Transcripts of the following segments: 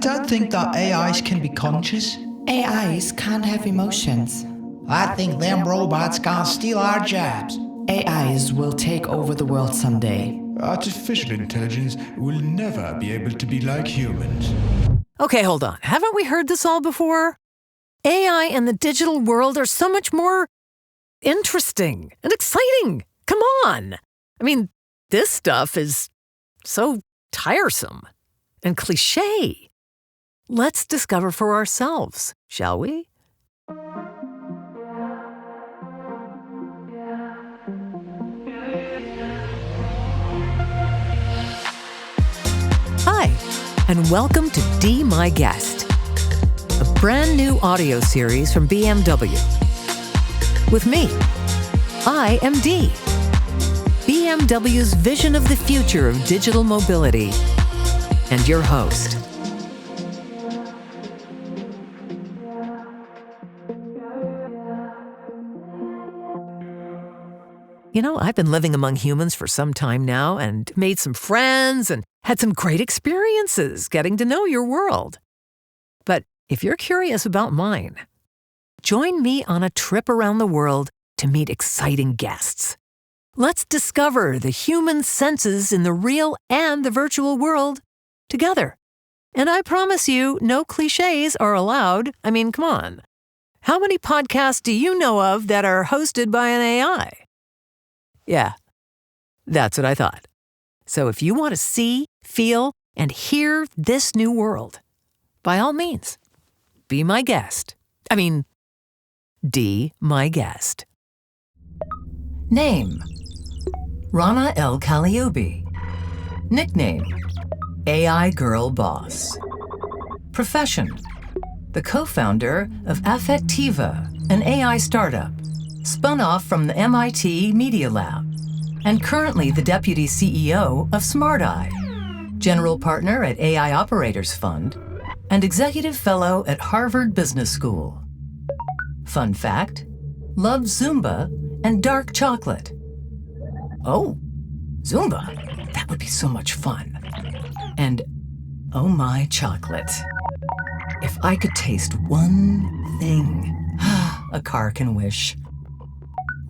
don't think that AIs can be conscious. AIs can't have emotions. I think them robots gonna steal our jobs. AIs will take over the world someday. Artificial intelligence will never be able to be like humans. Okay, hold on. Haven't we heard this all before? AI and the digital world are so much more interesting and exciting. Come on. I mean, this stuff is so tiresome and cliche. Let's discover for ourselves, shall we? Hi, and welcome to Dee My Guest, a brand new audio series from BMW. With me, I am Dee, BMW's vision of the future of digital mobility, and your host. You know, I've been living among humans for some time now and made some friends and had some great experiences getting to know your world. But if you're curious about mine, join me on a trip around the world to meet exciting guests. Let's discover the human senses in the real and the virtual world together. And I promise you, no cliches are allowed. I mean, come on. How many podcasts do you know of that are hosted by an AI? Yeah, that's what I thought. So if you want to see, feel, and hear this new world, by all means, be my guest. Dee My Guest. Name: Rana el Kaliouby. Nickname: AI Girl Boss. Profession: the co-founder of Affectiva, an AI startup, spun off from the MIT Media Lab, and currently the deputy CEO of SmartEye, general partner at AI Operators Fund, and executive fellow at Harvard Business School. Fun fact: loves Zumba and dark chocolate. Oh, Zumba? That would be so much fun. And oh my chocolate. If I could taste one thing a car can wish.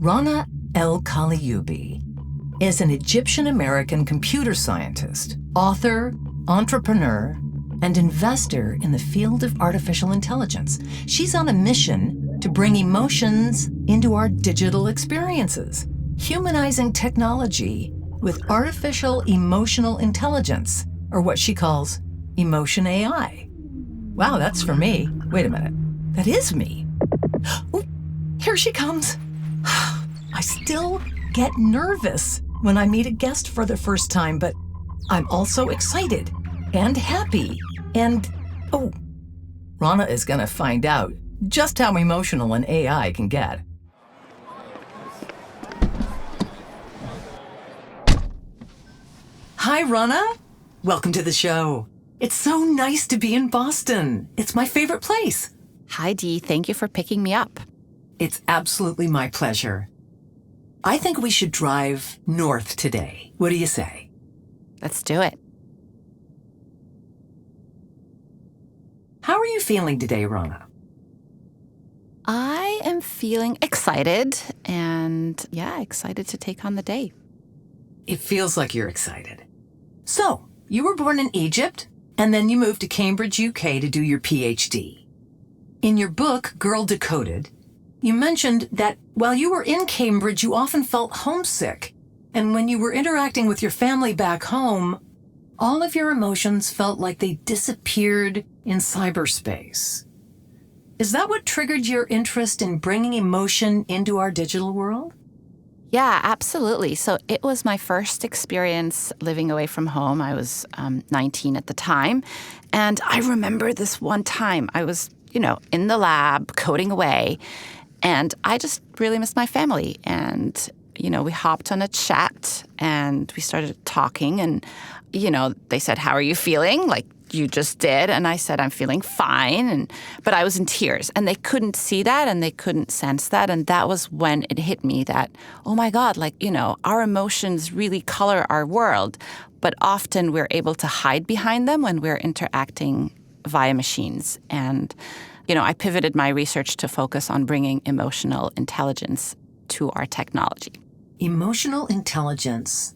Rana el Kaliouby is an Egyptian-American computer scientist, author, entrepreneur, and investor in the field of artificial intelligence. She's on a mission to bring emotions into our digital experiences, humanizing technology with artificial emotional intelligence, or what she calls emotion AI. Wow, that's for me. Wait a minute. That is me. Ooh, here she comes. I still get nervous when I meet a guest for the first time, but I'm also excited and happy. And, Rana is gonna find out just how emotional an AI can get. Hi, Rana. Welcome to the show. It's so nice to be in Boston. It's my favorite place. Hi, Dee. Thank you for picking me up. It's absolutely my pleasure. I think we should drive north today. What do you say? Let's do it. How are you feeling today, Rana? I am feeling excited and, excited to take on the day. It feels like you're excited. So, you were born in Egypt, and then you moved to Cambridge, UK to do your PhD. In your book, Girl Decoded, you mentioned that while you were in Cambridge, you often felt homesick. And when you were interacting with your family back home, all of your emotions felt like they disappeared in cyberspace. Is that what triggered your interest in bringing emotion into our digital world? Yeah, absolutely. So it was my first experience living away from home. I was 19 at the time. And I remember this one time I was, in the lab coding away. And I just really missed my family. And, we hopped on a chat and we started talking. And, they said, "How are you feeling?" Like you just did. And I said, "I'm feeling fine." But I was in tears. And they couldn't see that and they couldn't sense that. And that was when it hit me that, oh my God, our emotions really color our world. But often we're able to hide behind them when we're interacting via machines. And, I pivoted my research to focus on bringing emotional intelligence to our technology. Emotional intelligence.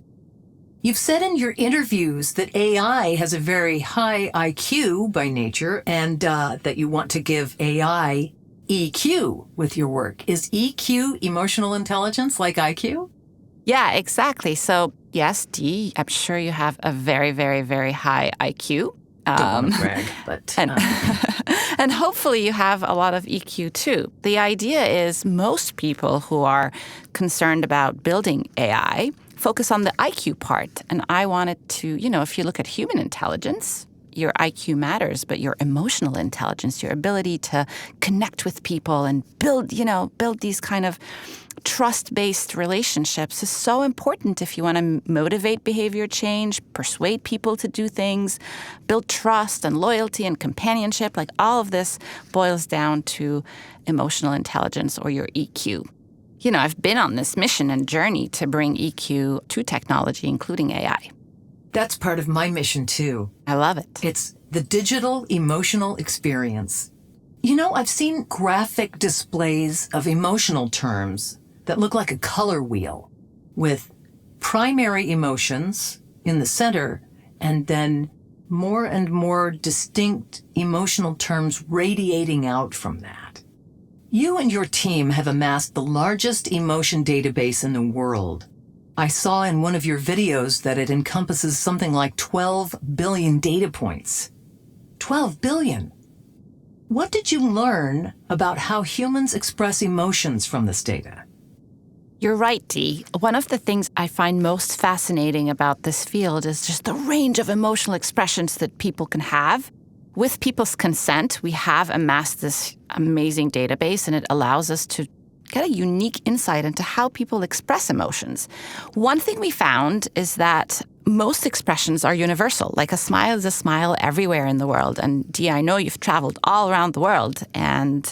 You've said in your interviews that AI has a very high IQ by nature and that you want to give AI EQ with your work. Is EQ emotional intelligence like IQ? Yeah, exactly. So yes, Dee, I'm sure you have a very, very, very high IQ. Don't want to brag, but... And hopefully you have a lot of EQ too. The idea is most people who are concerned about building AI focus on the IQ part. And I wanted to, if you look at human intelligence, your IQ matters, but your emotional intelligence, your ability to connect with people and build these kind of trust-based relationships is so important if you want to motivate behavior change, persuade people to do things, build trust and loyalty and companionship. Like all of this boils down to emotional intelligence or your EQ. I've been on this mission and journey to bring EQ to technology, including AI. That's part of my mission, too. I love it. It's the digital emotional experience. I've seen graphic displays of emotional terms that look like a color wheel with primary emotions in the center and then more and more distinct emotional terms radiating out from that. You and your team have amassed the largest emotion database in the world. I saw in one of your videos that it encompasses something like 12 billion data points. 12 billion! What did you learn about how humans express emotions from this data? You're right, Dee. One of the things I find most fascinating about this field is just the range of emotional expressions that people can have. With people's consent, we have amassed this amazing database, and it allows us to get a unique insight into how people express emotions. One thing we found is that most expressions are universal. Like a smile is a smile everywhere in the world. And Dee, I know you've traveled all around the world, and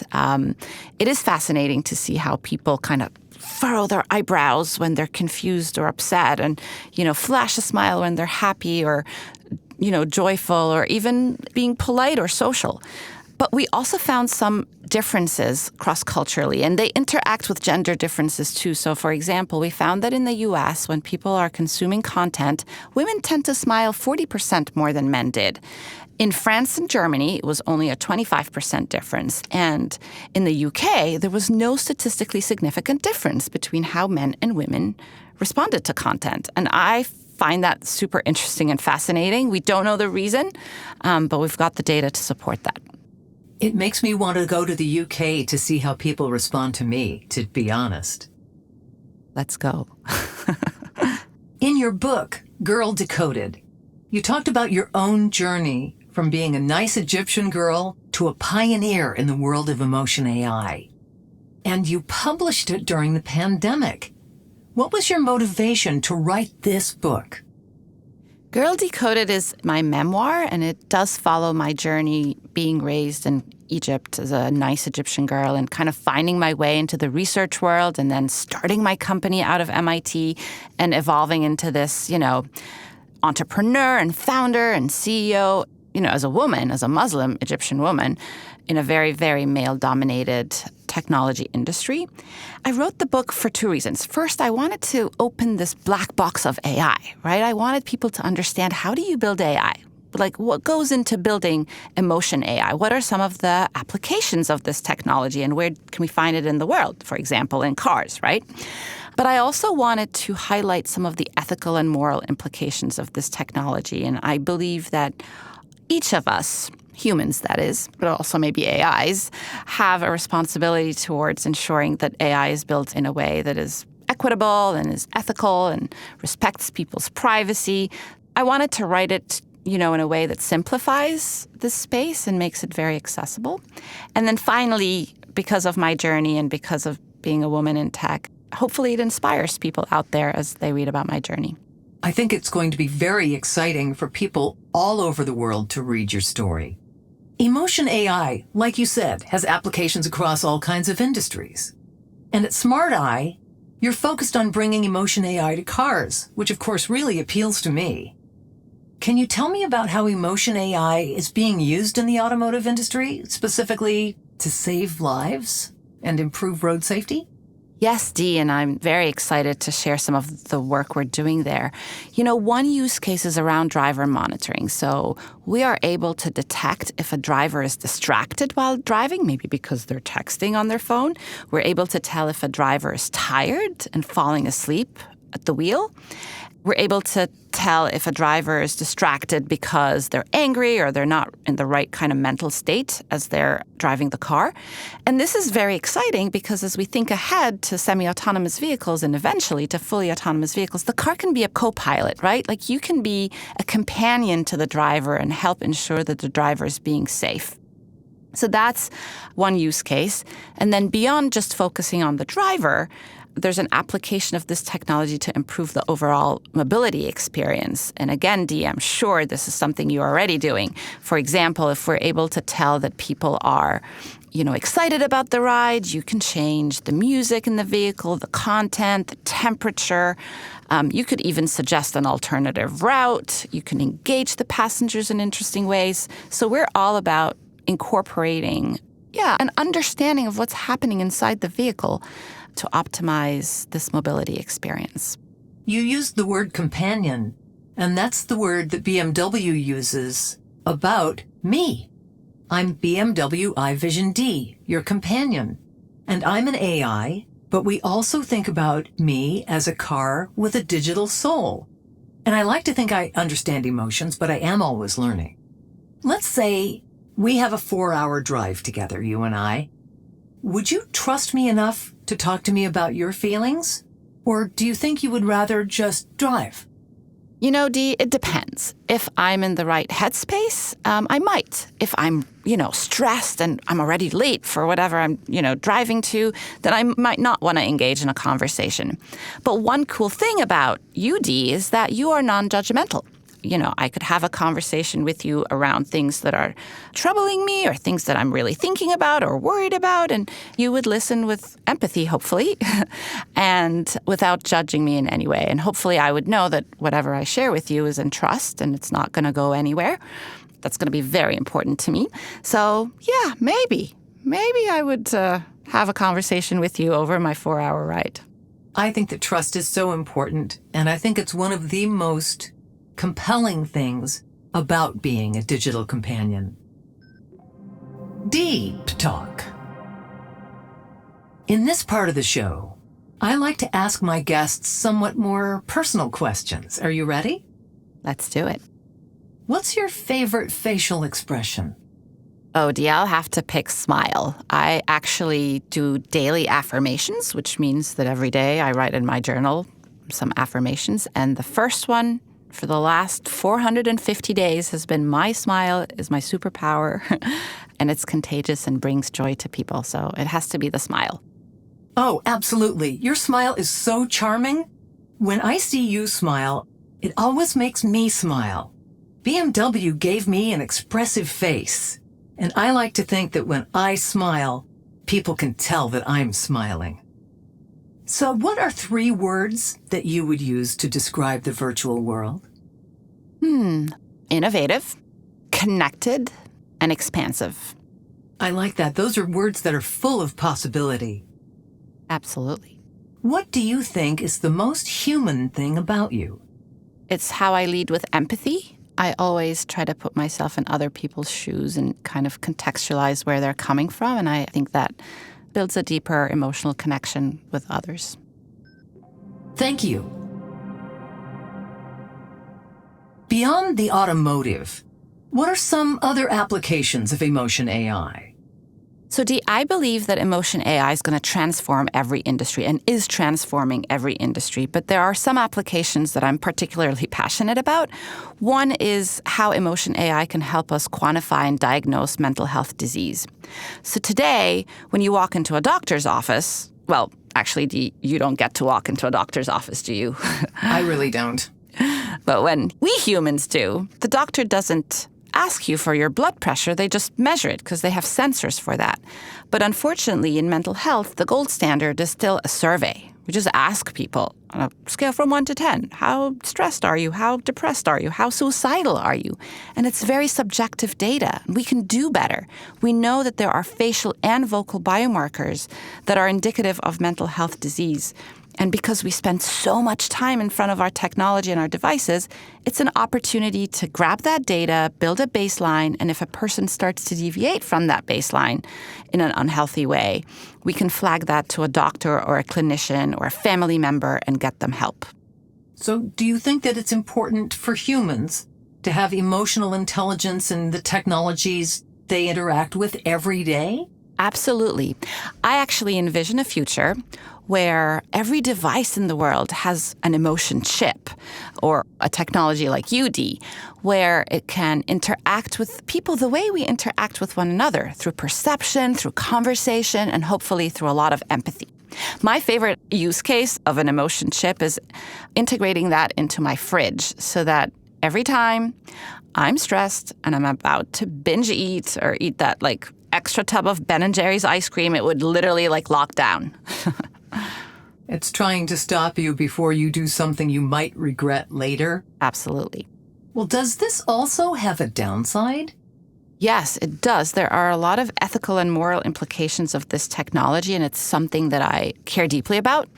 it is fascinating to see how people kind of furrow their eyebrows when they're confused or upset and, flash a smile when they're happy or, joyful or even being polite or social. But we also found some differences cross-culturally, and they interact with gender differences too. So, for example, we found that in the U.S., when people are consuming content, women tend to smile 40% more than men did. In France and Germany, it was only a 25% difference. And in the UK, there was no statistically significant difference between how men and women responded to content. And I find that super interesting and fascinating. We don't know the reason, but we've got the data to support that. It makes me want to go to the UK to see how people respond to me, to be honest. Let's go. In your book, Girl Decoded, you talked about your own journey from being a nice Egyptian girl to a pioneer in the world of emotion AI. And you published it during the pandemic. What was your motivation to write this book? Girl Decoded is my memoir, and it does follow my journey being raised in Egypt as a nice Egyptian girl and kind of finding my way into the research world and then starting my company out of MIT and evolving into this, entrepreneur and founder and CEO, as a woman, as a Muslim Egyptian woman in a very, very male-dominated technology industry. I wrote the book for two reasons. First, I wanted to open this black box of AI, right? I wanted people to understand, how do you build AI? Like, what goes into building emotion AI? What are some of the applications of this technology, and where can we find it in the world? For example, in cars, right? But I also wanted to highlight some of the ethical and moral implications of this technology. And I believe that each of us, humans that is, but also maybe AIs, have a responsibility towards ensuring that AI is built in a way that is equitable and is ethical and respects people's privacy. I wanted to write it, in a way that simplifies this space and makes it very accessible. And then finally, because of my journey and because of being a woman in tech, hopefully it inspires people out there as they read about my journey. I think it's going to be very exciting for people all over the world to read your story. Emotion AI, like you said, has applications across all kinds of industries. And at Smart Eye, you're focused on bringing emotion AI to cars, which of course really appeals to me. Can you tell me about how emotion AI is being used in the automotive industry, specifically to save lives and improve road safety? Yes, Dee, and I'm very excited to share some of the work we're doing there. One use case is around driver monitoring. So we are able to detect if a driver is distracted while driving, maybe because they're texting on their phone. We're able to tell if a driver is tired and falling asleep at the wheel. We're able to tell if a driver is distracted because they're angry or they're not in the right kind of mental state as they're driving the car. And this is very exciting because as we think ahead to semi-autonomous vehicles and eventually to fully autonomous vehicles, the car can be a co-pilot, right? Like you can be a companion to the driver and help ensure that the driver is being safe. So that's one use case. And then beyond just focusing on the driver, there's an application of this technology to improve the overall mobility experience. And again, Dee, I'm sure this is something you're already doing. For example, if we're able to tell that people are, excited about the ride, you can change the music in the vehicle, the content, the temperature. You could even suggest an alternative route. You can engage the passengers in interesting ways. So we're all about incorporating, an understanding of what's happening inside the vehicle to optimize this mobility experience. You used the word companion, and that's the word that BMW uses about me. I'm BMW iVision D, your companion. And I'm an AI, but we also think about me as a car with a digital soul. And I like to think I understand emotions, but I am always learning. Let's say we have a 4-hour drive together, you and I. Would you trust me enough to talk to me about your feelings? Or do you think you would rather just drive? Dee, it depends. If I'm in the right headspace, I might. If I'm, stressed and I'm already late for whatever I'm, driving to, then I might not want to engage in a conversation. But one cool thing about you, Dee, is that you are non-judgmental. I could have a conversation with you around things that are troubling me or things that I'm really thinking about or worried about, and you would listen with empathy, hopefully, and without judging me in any way. And hopefully I would know that whatever I share with you is in trust and it's not going to go anywhere. That's going to be very important to me. So, maybe I would have a conversation with you over my 4-hour ride. I think that trust is so important, and I think it's one of the most compelling things about being a digital companion. Dee-ptalk. In this part of the show, I like to ask my guests somewhat more personal questions. Are you ready? Let's do it. What's your favorite facial expression? Oh, Dee, I'll have to pick smile. I actually do daily affirmations, which means that every day I write in my journal some affirmations. And the first one for the last 450 days has been my smile is my superpower, and it's contagious and brings joy to people. So it has to be the smile. Oh, absolutely. Your smile is so charming. When I see you smile, it always makes me smile. BMW gave me an expressive face, and I like to think that when I smile, people can tell that I'm smiling. So what are 3 words that you would use to describe the virtual world? Innovative, connected, and expansive. I like that. Those are words that are full of possibility. Absolutely. What do you think is the most human thing about you? It's how I lead with empathy. I always try to put myself in other people's shoes and kind of contextualize where they're coming from, and I think that builds a deeper emotional connection with others. Thank you. Beyond the automotive, what are some other applications of emotion AI? So, Dee, I believe that emotion AI is going to transform every industry and is transforming every industry. But there are some applications that I'm particularly passionate about. One is how emotion AI can help us quantify and diagnose mental health disease. So today, when you walk into a doctor's office, well, actually, Dee, you don't get to walk into a doctor's office, do you? I really don't. But when we humans do, the doctor doesn't ask you for your blood pressure, they just measure it because they have sensors for that. But unfortunately, in mental health, the gold standard is still a survey, We just ask people on a scale from 1 to 10, how stressed are you? How depressed are you? How suicidal are you? And it's very subjective data. We can do better. We know that there are facial and vocal biomarkers that are indicative of mental health disease. And because we spend so much time in front of our technology and our devices, it's an opportunity to grab that data, build a baseline, and if a person starts to deviate from that baseline in an unhealthy way, we can flag that to a doctor or a clinician or a family member and get them help. So do you think that it's important for humans to have emotional intelligence in the technologies they interact with every day? Absolutely. I actually envision a future where every device in the world has an emotion chip or a technology like UD, where it can interact with people the way we interact with one another, through perception, through conversation, and hopefully through a lot of empathy. My favorite use case of an emotion chip is integrating that into my fridge so that every time I'm stressed and I'm about to binge eat or eat that extra tub of Ben & Jerry's ice cream, it would literally lock down. It's trying to stop you before you do something you might regret later? Absolutely. Well, does this also have a downside? Yes, it does. There are a lot of ethical and moral implications of this technology, and it's something that I care deeply about.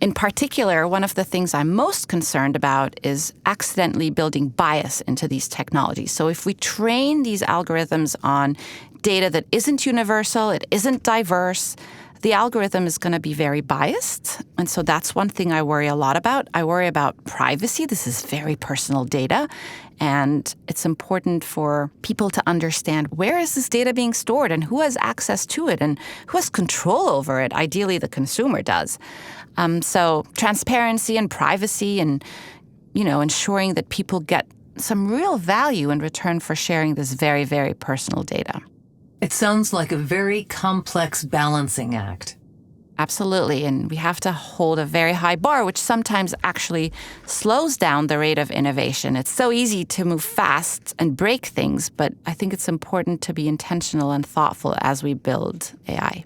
In particular, one of the things I'm most concerned about is accidentally building bias into these technologies. So if we train these algorithms on data that isn't universal, it isn't diverse, the algorithm is going to be very biased. And so that's one thing I worry a lot about. I worry about privacy. This is very personal data. And it's important for people to understand where is this data being stored and who has access to it and who has control over it. Ideally, the consumer does. So transparency and privacy and, ensuring that people get some real value in return for sharing this very, very personal data. It sounds like a very complex balancing act. Absolutely, and we have to hold a very high bar, which sometimes actually slows down the rate of innovation. It's so easy to move fast and break things, but I think it's important to be intentional and thoughtful as we build AI.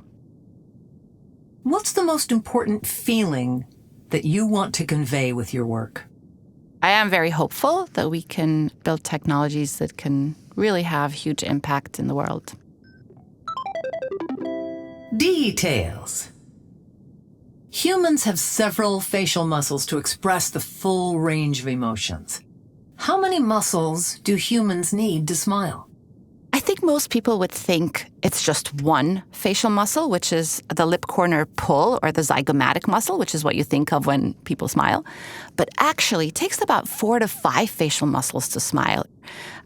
What's the most important feeling that you want to convey with your work? I am very hopeful that we can build technologies that can really have huge impact in the world. Dee-tails. Humans have several facial muscles to express the full range of emotions. How many muscles do humans need to smile? I think most people would think it's just one facial muscle, which is the lip corner pull or the zygomatic muscle, which is what you think of when people smile. But actually, it takes about 4 to 5 facial muscles to smile.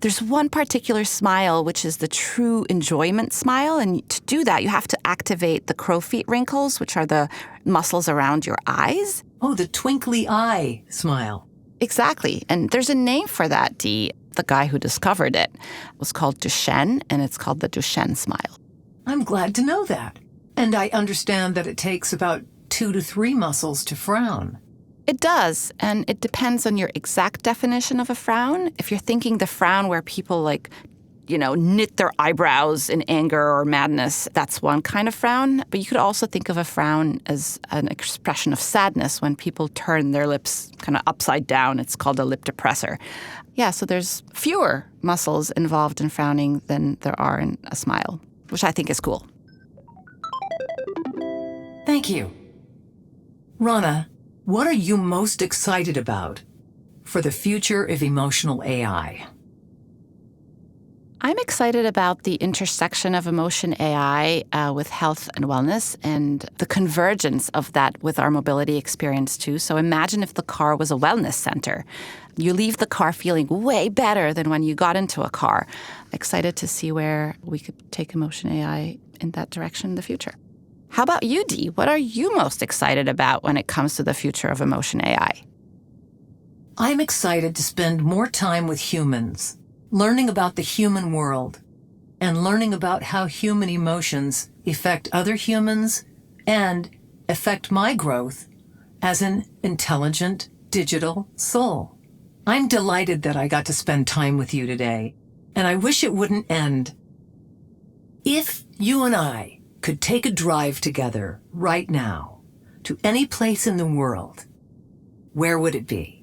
There's one particular smile, which is the true enjoyment smile. And to do that, you have to activate the crow's feet wrinkles, which are the muscles around your eyes. Oh, the twinkly eye smile. Exactly. And there's a name for that, Dee. The guy who discovered it was called Duchenne, and it's called the Duchenne smile. I'm glad to know that. And I understand that it takes about 2 to 3 muscles to frown. It does, and it depends on your exact definition of a frown. If you're thinking the frown where people knit their eyebrows in anger or madness, that's one kind of frown. But you could also think of a frown as an expression of sadness when people turn their lips kind of upside down. It's called a lip depressor. Yeah, so there's fewer muscles involved in frowning than there are in a smile, which I think is cool. Thank you. Rana, what are you most excited about for the future of emotional AI? I'm excited about the intersection of emotion AI with health and wellness and the convergence of that with our mobility experience too. So imagine if the car was a wellness center. You leave the car feeling way better than when you got into a car. Excited to see where we could take emotion AI in that direction in the future. How about you, Dee? What are you most excited about when it comes to the future of emotion AI? I'm excited to spend more time with humans, learning about the human world, and learning about how human emotions affect other humans and affect my growth as an intelligent digital soul. I'm delighted that I got to spend time with you today, and I wish it wouldn't end. If you and I could take a drive together right now, to any place in the world, where would it be?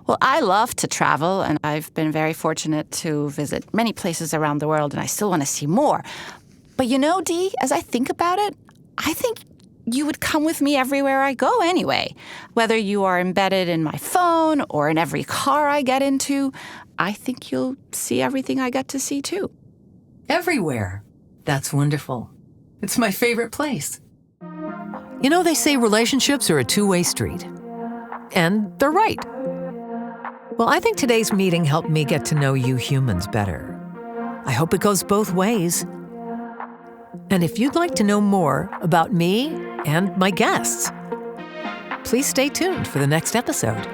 Well, I love to travel, and I've been very fortunate to visit many places around the world, and I still want to see more. But you know, Dee, as I think about it, I think you would come with me everywhere I go anyway. Whether you are embedded in my phone or in every car I get into, I think you'll see everything I get to see too. Everywhere. That's wonderful. It's my favorite place. You know, they say relationships are a two-way street. And they're right. Well, I think today's meeting helped me get to know you humans better. I hope it goes both ways. And if you'd like to know more about me and my guests, please stay tuned for the next episode.